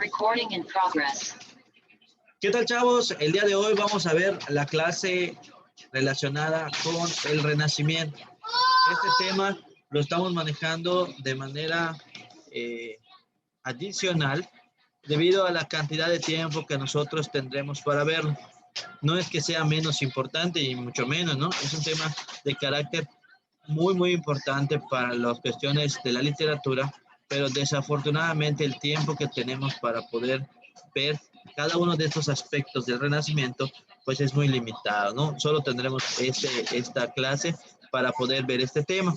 Recording in progress. ¿Qué tal, chavos? El día de hoy vamos a ver la clase relacionada con el Renacimiento. Este tema lo estamos manejando de manera adicional debido a la cantidad de tiempo que nosotros tendremos para verlo. No es que sea menos importante y mucho menos, ¿no? Es un tema de carácter muy importante para las cuestiones de la literatura, pero desafortunadamente el tiempo que tenemos para poder ver cada uno de estos aspectos del Renacimiento, pues es muy limitado, ¿no? Solo tendremos esta clase para poder ver este tema.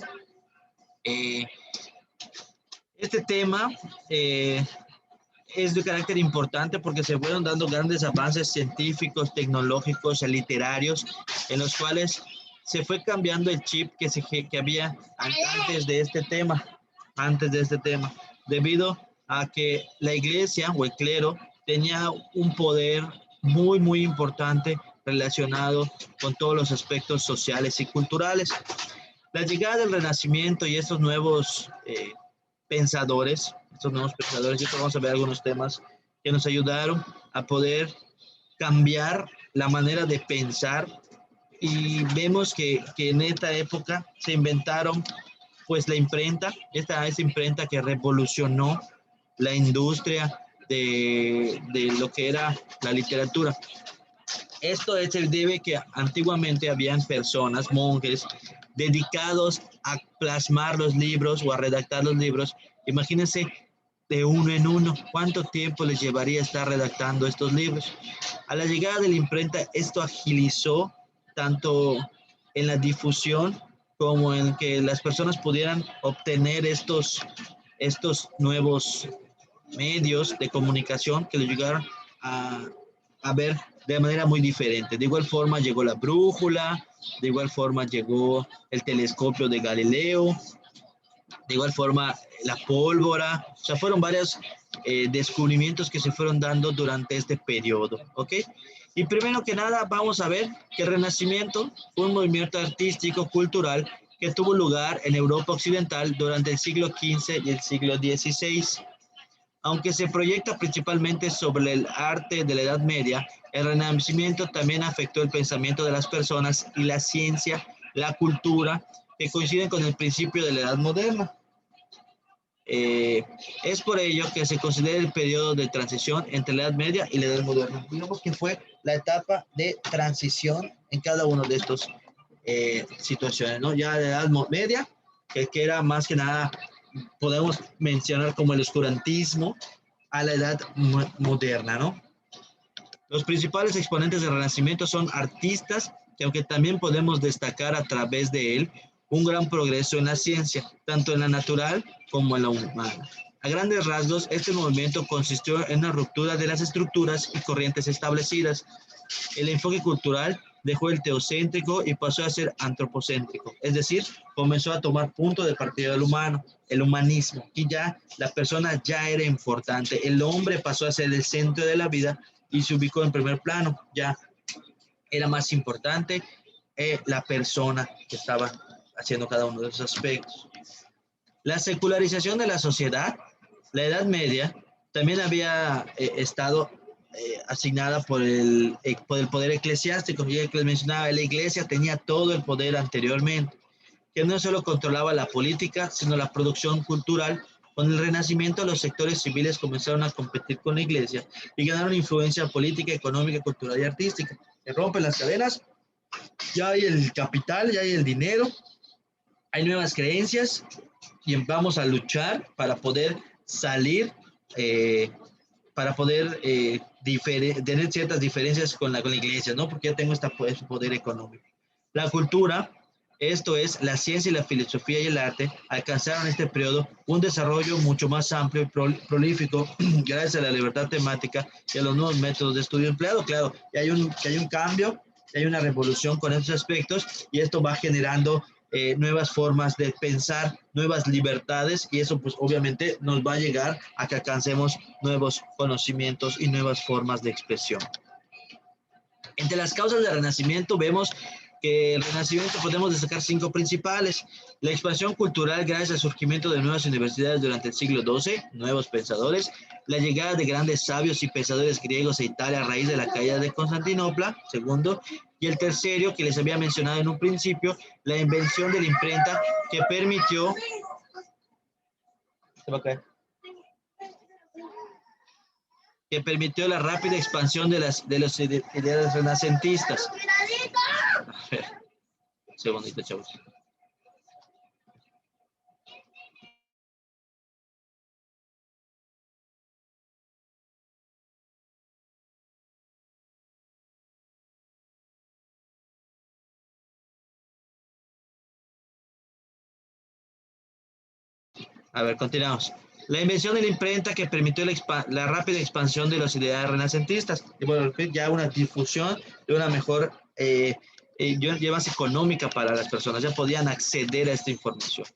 Este tema es de carácter importante porque se fueron dando grandes avances científicos, tecnológicos, literarios, en los cuales se fue cambiando el chip que había antes de este tema, debido a que la iglesia o el clero tenía un poder muy importante relacionado con todos los aspectos sociales y culturales. La llegada del Renacimiento y estos nuevos pensadores, y ahora vamos a ver algunos temas que nos ayudaron a poder cambiar la manera de pensar, y vemos que en esta época se inventaron pues la imprenta, esta imprenta que revolucionó la industria de lo que era la literatura. Esto se debe que antiguamente habían personas, monjes, dedicados a plasmar los libros o a redactar los libros. Imagínense, de uno en uno, ¿cuánto tiempo les llevaría estar redactando estos libros? A la llegada de la imprenta, esto agilizó tanto en la difusión como en que las personas pudieran obtener estos nuevos medios de comunicación que les llegaron a ver de manera muy diferente. De igual forma llegó la brújula, de igual forma llegó el telescopio de Galileo, de igual forma la pólvora. O sea, fueron varios descubrimientos que se fueron dando durante este periodo, ¿ok? Y primero que nada vamos a ver que el Renacimiento fue un movimiento artístico, cultural, que tuvo lugar en Europa Occidental durante el siglo XV y el siglo XVI. Aunque se proyecta principalmente sobre el arte de la Edad Media, el Renacimiento también afectó el pensamiento de las personas y la ciencia, la cultura, que coinciden con el principio de la Edad Moderna. Es por ello que se considera el periodo de transición entre la Edad Media y la Edad Moderna. Digamos que fue la etapa de transición en cada uno de estos situaciones, ¿no? Ya la Edad Media, que era más que nada, podemos mencionar como el oscurantismo, a la Edad Moderna, ¿no? Los principales exponentes del Renacimiento son artistas, que aunque también podemos destacar a través de él un gran progreso en la ciencia, tanto en la natural como en la humana. A grandes rasgos, este movimiento consistió en una ruptura de las estructuras y corrientes establecidas. El enfoque cultural dejó el teocéntrico y pasó a ser antropocéntrico, es decir, comenzó a tomar punto de partida del humano, el humanismo, y ya la persona ya era importante. El hombre pasó a ser el centro de la vida y se ubicó en primer plano. Ya era más importante la persona que estaba haciendo cada uno de esos aspectos. La secularización de la sociedad, la Edad Media, también había estado asignada por el poder eclesiástico. Ya que les mencionaba, la iglesia tenía todo el poder anteriormente, que no solo controlaba la política, sino la producción cultural. Con el Renacimiento, los sectores civiles comenzaron a competir con la iglesia y ganaron influencia política, económica, cultural y artística. Se rompen las cadenas, ya hay el capital, ya hay el dinero, hay nuevas creencias y vamos a luchar para poder salir, para poder tener ciertas diferencias con la iglesia, ¿no? Porque ya tengo este poder económico. La cultura, esto es, la ciencia y la filosofía y el arte, alcanzaron en este periodo un desarrollo mucho más amplio y prolífico gracias a la libertad temática y a los nuevos métodos de estudio empleados. Claro, que hay un cambio, hay una revolución con estos aspectos, y esto va generando nuevas formas de pensar, nuevas libertades, y eso pues obviamente nos va a llegar a que alcancemos nuevos conocimientos y nuevas formas de expresión. Entre las causas del Renacimiento vemos que el Renacimiento podemos destacar 5 principales. La expansión cultural gracias al surgimiento de nuevas universidades durante el siglo XII, nuevos pensadores, la llegada de grandes sabios y pensadores griegos a Italia a raíz de la caída de Constantinopla, segundo, y el tercero, que les había mencionado en un principio, la invención de la imprenta que permitió... Se va a caer. Que permitió la rápida expansión de los ideales renacentistas. A ver, un segundito, chavos. A ver, continuamos. La invención de la imprenta que permitió la rápida expansión de los ideales renacentistas. Y bueno, ya una difusión de una mejor más económica para las personas. Ya podían acceder a esta información.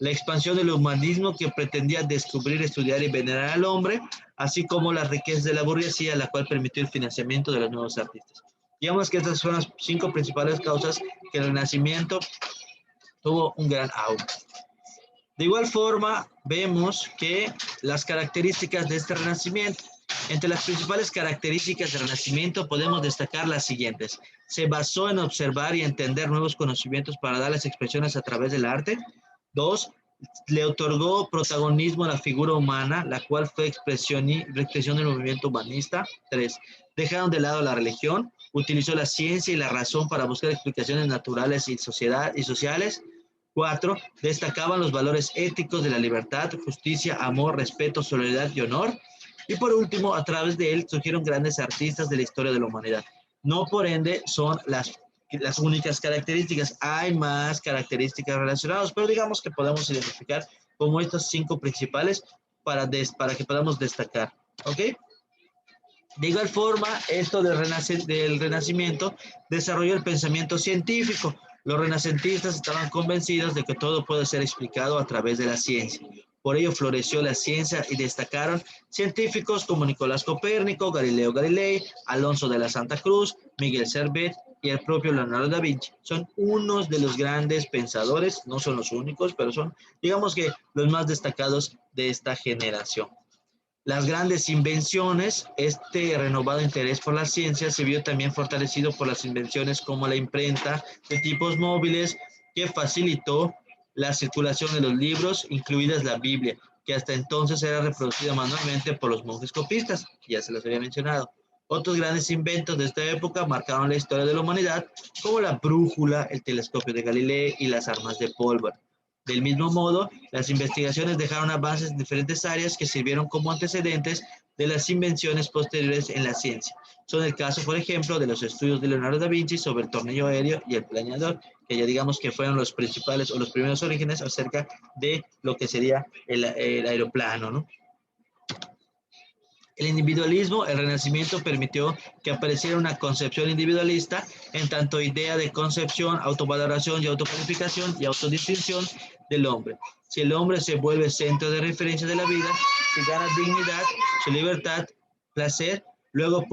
La expansión del humanismo que pretendía descubrir, estudiar y venerar al hombre, así como las riquezas de la burguesía, la cual permitió el financiamiento de los nuevos artistas. Digamos que estas son las 5 principales causas que el Renacimiento tuvo un gran auge. De igual forma, vemos que las características de este Renacimiento, entre las principales características del Renacimiento podemos destacar las siguientes. Se basó en observar y entender nuevos conocimientos para darles expresiones a través del arte. 2. Le otorgó protagonismo a la figura humana, la cual fue expresión del movimiento humanista. 3. Dejaron de lado la religión, utilizó la ciencia y la razón para buscar explicaciones naturales y sociales. 4. Destacaban los valores éticos de la libertad, justicia, amor, respeto, solidaridad y honor. Y por último, a través de él surgieron grandes artistas de la historia de la humanidad. No por ende son las únicas características. Hay más características relacionadas, pero digamos que podemos identificar como estos 5 principales para que podamos destacar. ¿Ok? De igual forma, esto del Renacimiento desarrolló el pensamiento científico. Los renacentistas estaban convencidos de que todo puede ser explicado a través de la ciencia. Por ello floreció la ciencia y destacaron científicos como Nicolás Copérnico, Galileo Galilei, Alonso de la Santa Cruz, Miguel Servet y el propio Leonardo da Vinci. Son unos de los grandes pensadores, no son los únicos, pero son, digamos que, los más destacados de esta generación. Las grandes invenciones, este renovado interés por la ciencia se vio también fortalecido por las invenciones como la imprenta de tipos móviles, que facilitó la circulación de los libros, incluidas la Biblia, que hasta entonces era reproducida manualmente por los monjes copistas, ya se los había mencionado. Otros grandes inventos de esta época marcaron la historia de la humanidad, como la brújula, el telescopio de Galileo y las armas de pólvora. Del mismo modo, las investigaciones dejaron avances en diferentes áreas que sirvieron como antecedentes de las invenciones posteriores en la ciencia. Son el caso, por ejemplo, de los estudios de Leonardo da Vinci sobre el tornillo aéreo y el planeador, que ya digamos que fueron los principales o los primeros orígenes acerca de lo que sería el aeroplano, ¿no? El individualismo, el Renacimiento permitió que apareciera una concepción individualista, en tanto idea de concepción, autovaloración y autocalificación y autodistinción del hombre. Si el hombre se vuelve centro de referencia de la vida, si gana dignidad, su libertad, placer, luego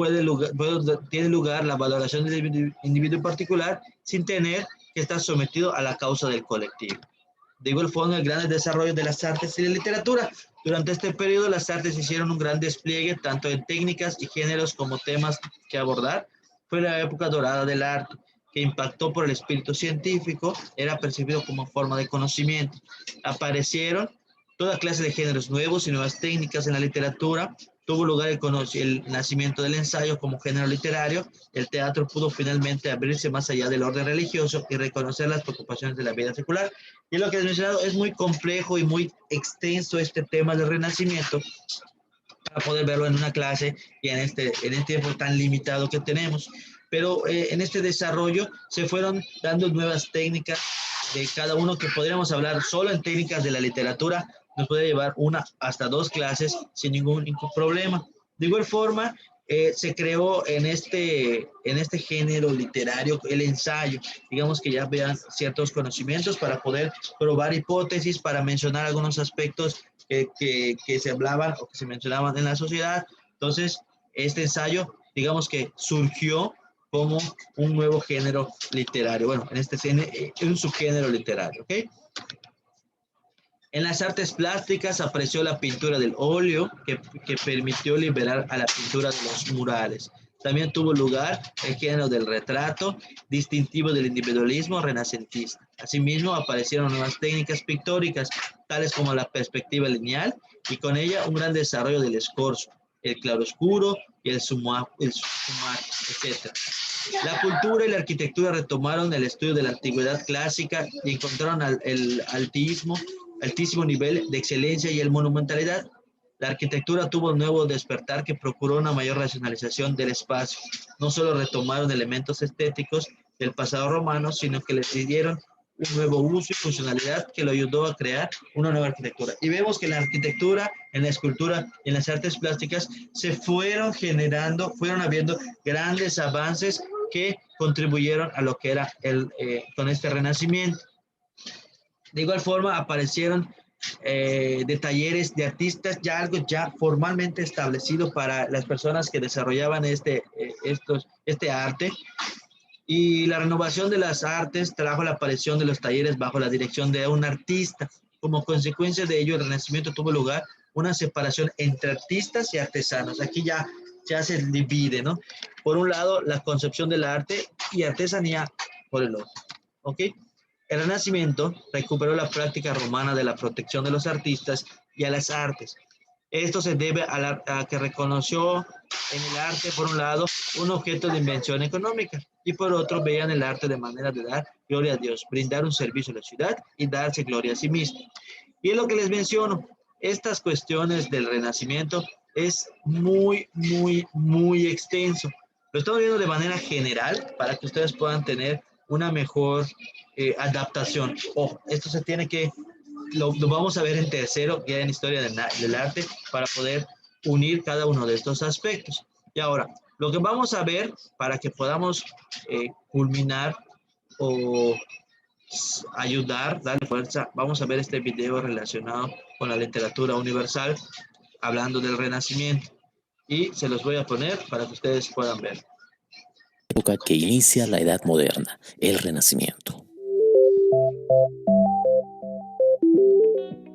tiene lugar la valoración del individuo particular sin tener que estar sometido a la causa del colectivo. De igual forma, el gran desarrollo de las artes y la literatura. Durante este periodo, las artes hicieron un gran despliegue, tanto en técnicas y géneros como temas que abordar. Fue la época dorada del arte, que impactó por el espíritu científico, era percibido como forma de conocimiento. Aparecieron toda clase de géneros nuevos y nuevas técnicas en la literatura. Tuvo lugar el nacimiento del ensayo como género literario. El teatro pudo finalmente abrirse más allá del orden religioso y reconocer las preocupaciones de la vida secular. Y lo que he mencionado es muy complejo y muy extenso este tema del Renacimiento para poder verlo en una clase y en este tiempo tan limitado que tenemos. Pero en este desarrollo se fueron dando nuevas técnicas de cada uno que podríamos hablar solo en técnicas de la literatura. Nos puede llevar 1 hasta 2 clases sin ningún problema. De igual forma, se creó en este género literario el ensayo, digamos que ya vean ciertos conocimientos para poder probar hipótesis, para mencionar algunos aspectos que se hablaban o que se mencionaban en la sociedad. Entonces, este ensayo, digamos que surgió como un nuevo género literario. Bueno, en un subgénero literario, ¿ok? En las artes plásticas apareció la pintura del óleo, que permitió liberar a la pintura de los murales. También tuvo lugar el género del retrato, distintivo del individualismo renacentista. Asimismo, aparecieron nuevas técnicas pictóricas, tales como la perspectiva lineal, y con ella un gran desarrollo del escorzo, el claroscuro y el sumar, etc. La cultura y la arquitectura retomaron el estudio de la antigüedad clásica y encontraron el altísimo nivel de excelencia y el monumentalidad. La arquitectura tuvo un nuevo despertar que procuró una mayor racionalización del espacio. No solo retomaron elementos estéticos del pasado romano, sino que les dieron un nuevo uso y funcionalidad que lo ayudó a crear una nueva arquitectura. Y vemos que en la arquitectura, en la escultura, en las artes plásticas, se fueron generando, fueron habiendo grandes avances que contribuyeron a lo que era con este renacimiento. De igual forma, aparecieron de talleres de artistas, ya algo ya formalmente establecido para las personas que desarrollaban este arte. Y la renovación de las artes trajo la aparición de los talleres bajo la dirección de un artista. Como consecuencia de ello, el Renacimiento tuvo lugar una separación entre artistas y artesanos. Aquí ya se divide, ¿no? Por un lado, la concepción del arte y artesanía por el otro, ¿ok? El Renacimiento recuperó la práctica romana de la protección de los artistas y a las artes. Esto se debe a que reconoció en el arte, por un lado, un objeto de invención económica y por otro veían el arte de manera de dar gloria a Dios, brindar un servicio a la ciudad y darse gloria a sí mismo. Y es lo que les menciono, estas cuestiones del Renacimiento es muy, muy, muy extenso. Lo estamos viendo de manera general para que ustedes puedan tener una mejor adaptación. Ojo, esto se tiene que lo vamos a ver en tercero, que en historia del arte, para poder unir cada uno de estos aspectos. Y ahora, lo que vamos a ver para que podamos culminar o ayudar, darle fuerza, vamos a ver este video relacionado con la literatura universal, hablando del Renacimiento. Y se los voy a poner para que ustedes puedan ver. Época que inicia la Edad Moderna, el Renacimiento.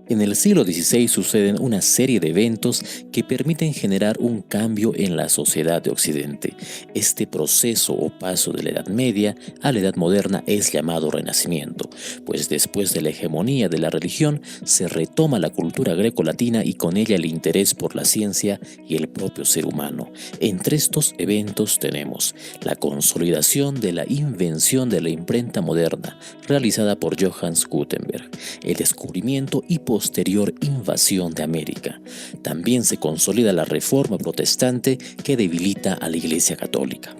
En el siglo XVI suceden una serie de eventos que permiten generar un cambio en la sociedad de Occidente. Este proceso o paso de la Edad Media a la Edad Moderna es llamado Renacimiento, pues después de la hegemonía de la religión se retoma la cultura greco-latina y con ella el interés por la ciencia y el propio ser humano. Entre estos eventos tenemos la consolidación de la invención de la imprenta moderna, realizada por Johannes Gutenberg, el descubrimiento y posterior invasión de América. También se consolida la reforma protestante que debilita a la Iglesia Católica.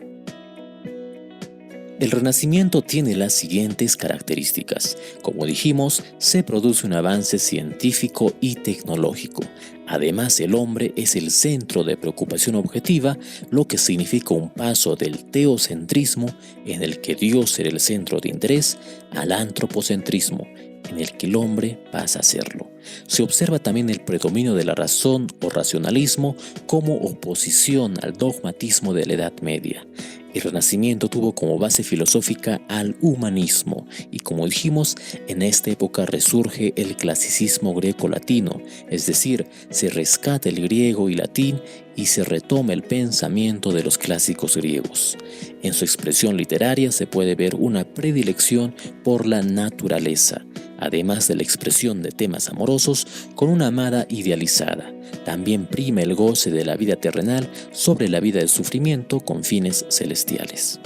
El Renacimiento tiene las siguientes características. Como dijimos, se produce un avance científico y tecnológico. Además, el hombre es el centro de preocupación objetiva, lo que significa un paso del teocentrismo, en el que Dios era el centro de interés, al antropocentrismo, en el que el hombre pasa a serlo. Se observa también el predominio de la razón o racionalismo como oposición al dogmatismo de la Edad Media. El Renacimiento tuvo como base filosófica al humanismo y, como dijimos, en esta época resurge el clasicismo greco-latino, es decir, se rescata el griego y latín y se retoma el pensamiento de los clásicos griegos. En su expresión literaria se puede ver una predilección por la naturaleza, además de la expresión de temas amorosos con una amada idealizada. También prima el goce de la vida terrenal sobre la vida de sufrimiento con fines celestiales.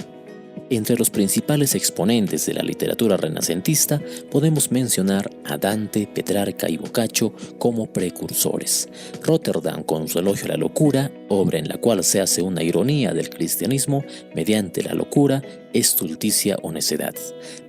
Entre los principales exponentes de la literatura renacentista podemos mencionar a Dante, Petrarca y Boccaccio como precursores. Rotterdam con su Elogio a la locura, obra en la cual se hace una ironía del cristianismo mediante la locura, estulticia o necedad.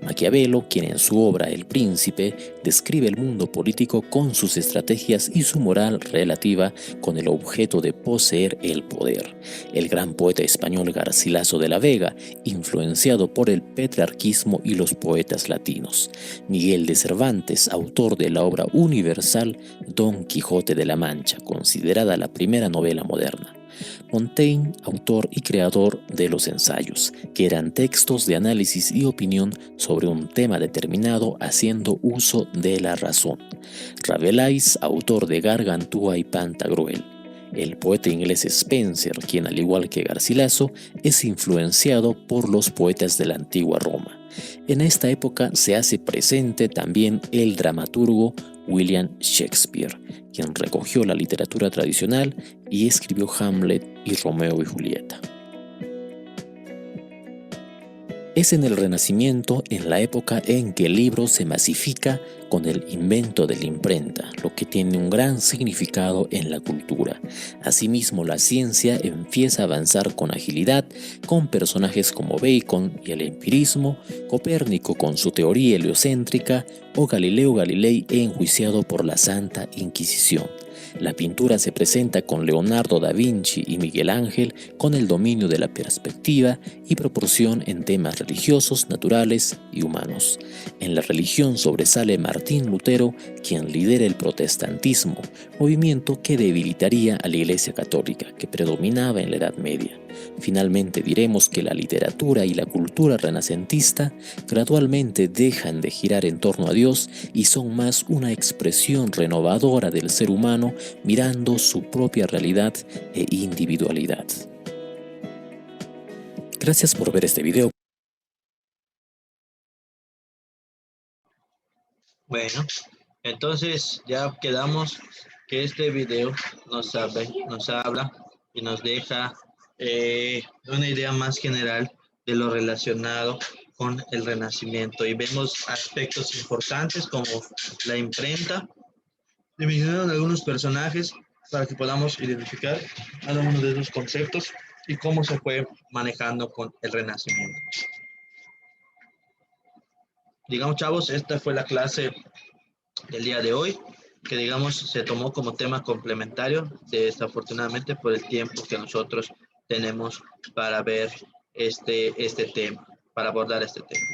Maquiavelo, quien en su obra El Príncipe describe el mundo político con sus estrategias y su moral relativa con el objeto de poseer el poder. El gran poeta español Garcilaso de la Vega, influenciado por el petrarquismo y los poetas latinos. Miguel de Cervantes, autor de la obra universal Don Quijote de la Mancha, considerada la primera novela moderna. Montaigne, autor y creador de los ensayos, que eran textos de análisis y opinión sobre un tema determinado haciendo uso de la razón. Rabelais, autor de Gargantúa y Pantagruel. El poeta inglés Spenser, quien al igual que Garcilaso, es influenciado por los poetas de la antigua Roma. En esta época se hace presente también el dramaturgo William Shakespeare, quien recogió la literatura tradicional y escribió Hamlet y Romeo y Julieta. Es en el Renacimiento, en la época en que el libro se masifica con el invento de la imprenta, lo que tiene un gran significado en la cultura. Asimismo, la ciencia empieza a avanzar con agilidad, con personajes como Bacon y el empirismo, Copérnico con su teoría heliocéntrica o Galileo Galilei enjuiciado por la Santa Inquisición. La pintura se presenta con Leonardo da Vinci y Miguel Ángel con el dominio de la perspectiva y proporción en temas religiosos, naturales y humanos. En la religión sobresale Martín Lutero, quien lidera el protestantismo, movimiento que debilitaría a la Iglesia Católica, que predominaba en la Edad Media. Finalmente diremos que la literatura y la cultura renacentista gradualmente dejan de girar en torno a Dios y son más una expresión renovadora del ser humano mirando su propia realidad e individualidad. Gracias por ver este video. Bueno, entonces ya quedamos que este video nos habla y nos deja una idea más general de lo relacionado con el Renacimiento, y vemos aspectos importantes como la imprenta. Se mencionaron algunos personajes para que podamos identificar cada uno de esos conceptos y cómo se fue manejando con el Renacimiento. Digamos, chavos, esta fue la clase del día de hoy, que digamos se tomó como tema complementario, desafortunadamente por el tiempo que nosotros tenemos para ver este tema, para abordar este tema.